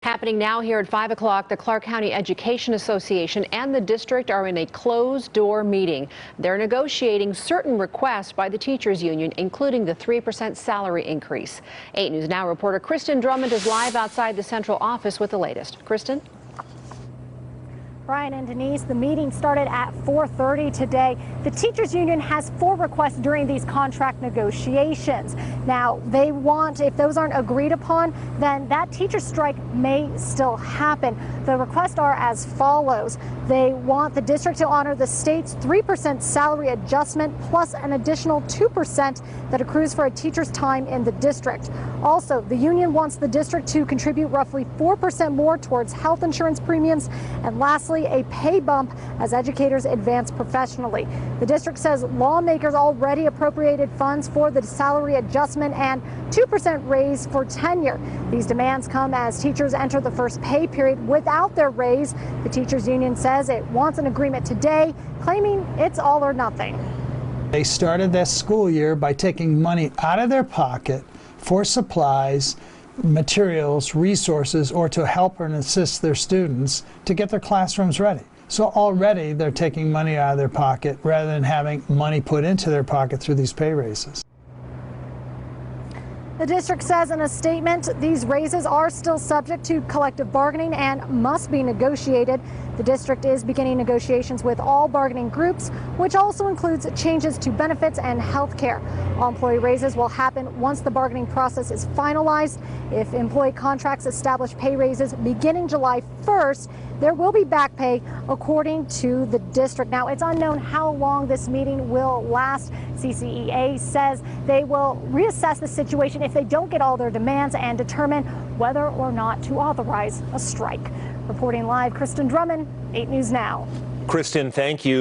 Happening now here at 5 o'clock, the Clark County Education Association and the district are in a closed-door meeting. They're negotiating certain requests by the teachers union, including the 3% salary increase. 8 News Now reporter Kristen Drummond is live outside the central office with the latest. Kristen? Brian and Denise, the meeting started at 4:30 today. The teachers union has 4 requests during these contract negotiations. Now, they want, if those aren't agreed upon, then that teacher strike may still happen. The requests are as follows. They want the district to honor the state's 3% salary adjustment plus an additional 2% that accrues for a teacher's time in the district. Also, the union wants the district to contribute roughly 4% more towards health insurance premiums. And lastly, a pay bump as educators advance professionally. The district says lawmakers already appropriated funds for the salary adjustment and 2% raise for tenure. These demands come as teachers enter the first pay period without their raise. The teachers union says it wants an agreement today, claiming it's all or nothing. They started this school year by taking money out of their pocket for supplies, materials, resources, or to help and assist their students to get their classrooms ready. So already they're taking money out of their pocket rather than having money put into their pocket through these pay raises. The district says in a statement these raises are still subject to collective bargaining and must be negotiated. The district is beginning negotiations with all bargaining groups, which also includes changes to benefits and health care. All employee raises will happen once the bargaining process is finalized. If employee contracts establish pay raises beginning July 1st, there will be back pay according to the district. Now, it's unknown how long this meeting will last. CCEA says they will reassess the situation if they don't get all their demands and determine whether or not to authorize a strike. Reporting live, Kristen Drummond, 8 News Now. Kristen, thank you.